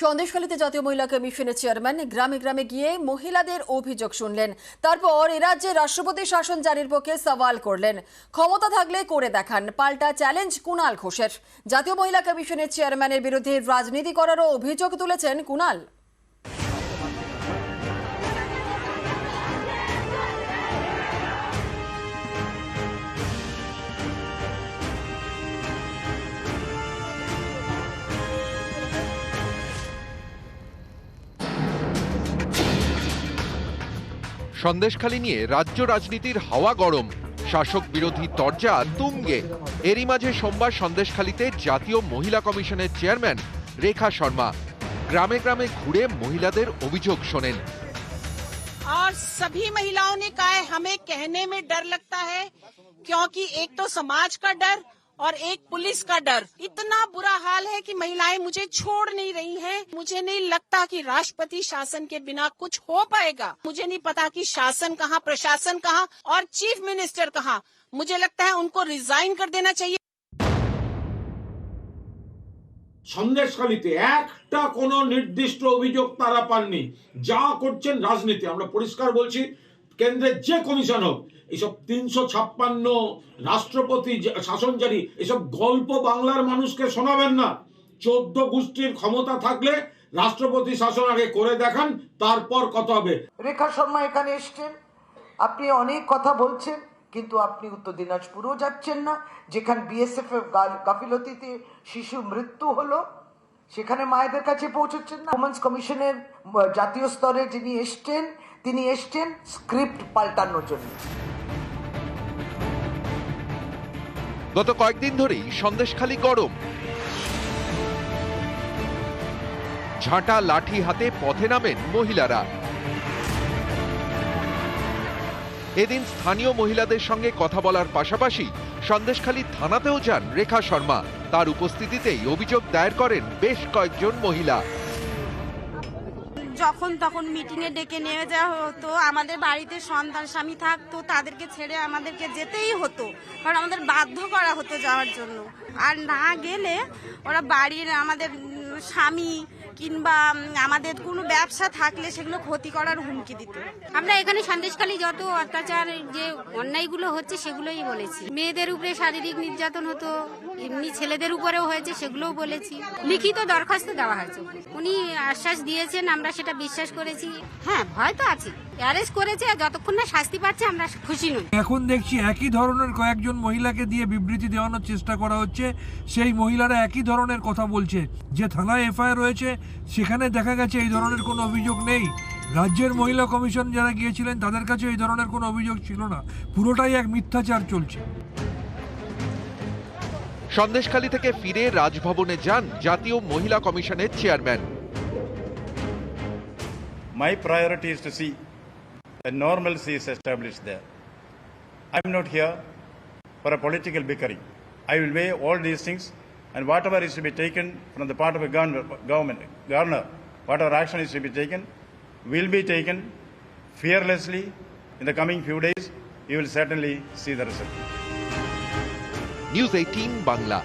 সন্দেশখালীতে জাতীয় মহিলা কমিশনের চেয়ারম্যান গ্রামে গ্রামে গিয়ে মহিলাদের অভিযোগ শুনলেন। তারপর এ রাজ্যে রাষ্ট্রপতি শাসন জারির পক্ষে সওয়াল করলেন। ক্ষমতা থাকলে করে দেখান, পাল্টা চ্যালেঞ্জ কুণাল ঘোষের। জাতীয় মহিলা কমিশনের চেয়ারম্যানের বিরুদ্ধে রাজনীতি করারও অভিযোগ তুলেছেন কুণাল। সন্দেশখালী নিয়ে রাজ্য রাজনীতির হাওয়া গরম, শাসক বিরোধী তরজা তুঙ্গে। এরই মাঝে সোমবার সন্দেশখালীতে জাতীয় মহিলা কমিশনের চেয়ারম্যান রেখা শর্মা গ্রামে গ্রামে ঘুরে মহিলাদের অভিযোগ শোনেন। और सभी महिलाओं ने कहा है हमें कहने में डर लगता है, क्योंकि एक तो समाज का डर और एक पुलिस का डर। इतना बुरा हाल है कि महिलाएं मुझे छोड़ नहीं रही हैं। मुझे नहीं लगता कि राष्ट्रपति शासन के बिना कुछ हो पाएगा। मुझे नहीं पता कि शासन कहाँ, प्रशासन कहाँ और चीफ मिनिस्टर कहाँ। मुझे लगता है उनको रिजाइन कर देना चाहिए। সন্দেশখালীতে একটা কোনো নির্দিষ্ট অভিযোগ তারা পাননি। যা করছেন রাজনীতি। আমরা পরিষ্কার বলছি, কেন্দ্রের যে কমিশন হোক, এইসব 356 রাষ্ট্রপতি শাসন জারি, এসব গল্প বাংলার মানুষকে শোনাবেন না। 14 গোষ্ঠীর ক্ষমতা থাকলে রাষ্ট্রপতি শাসন আগে করে দেখান, তারপর কথা হবে। রেখা শর্মা এখানে এসছেন, আপনি অনেক কথা বলছেন, কিন্তু আপনি উত্তর দিনাজপুরও যাচ্ছেন না, যেখানে বিএসএফ এর গাফিলতিতে শিশু মৃত্যু হলো, সেখানে মায়েদের কাছে পৌঁছচ্ছেন না। ওমেন্স কমিশনের জাতীয় স্তরে যিনি এসছেন, তিনি এসছেন স্ক্রিপ্ট পাল্টানোর জন্য। গত কয়েকদিন ধরেই সন্দেশখালী গরম। ঝাঁটা লাঠি হাতে পথে নামেন মহিলারা। এদিন স্থানীয় মহিলাদের সঙ্গে কথা বলার পাশাপাশি সন্দেশখালী থানাতেও যান রেখা শর্মা। তার উপস্থিতিতেই অভিযোগ দায়ের করেন বেশ কয়েকজন মহিলা। যখন তখন মিটিংয়ে ডেকে নিয়ে যাওয়া হতো, আমাদের বাড়িতে সন্তান স্বামী থাকতো, তাদেরকে ছেড়ে আমাদেরকে যেতেই হতো, কারণ আমাদের বাধ্য করা হতো যাওয়ার জন্য। আর না গেলে ওরা বাড়ির আমাদের স্বামী কিংবা আমাদের কোনো ব্যবসা থাকলে সেগুলো ক্ষতি করার হুমকি দিত। আমরা এখানে সন্দেশখালী যত অত্যাচার যে অন্যায়গুলো হচ্ছে সেগুলোই বলেছি। মেয়েদের উপরে শারীরিক নির্যাতন হতো, এমনি ছেলেদের উপরেও হয়েছে, সেগুলোও বলেছি। লিখিত দরখাস্ত দেওয়া হয়েছে, উনি আশ্বাস দিয়েছেন, আমরা সেটা বিশ্বাস করেছি। হ্যাঁ, ভয় তো আছে, অ্যারেস্ট করেছে, যতক্ষণ না শাস্তি পাচ্ছে আমরা খুশি নই। এখন দেখছি একই ধরনের কয়েকজন মহিলাকে দিয়ে বিবৃতি দেওয়ানোর চেষ্টা করা হচ্ছে। সেই মহিলারা একই ধরনের কথা বলছে। যে থানায় এফআইআর রয়েছে সেখানে দেখা গেছে এই ধরনের কোনো অভিযোগ নেই। রাজ্যের মহিলা কমিশন যারা গিয়েছিলেন তাদের কাছে এই ধরনের কোনো অভিযোগ ছিল না। পুরোটাই এক মিথ্যাচার চলছে। সন্দেশখালী থেকে ফিরে রাজভবনে যান জাতীয় মহিলা কমিশনের chairman. My priority is to see that normalcy is established there. I am not here for a political bickering. I will weigh all these things, and whatever is to be taken from the part of a governor, whatever action is to be taken, will be taken fearlessly. In the coming few days, you will certainly see the result. News 18 Bangla.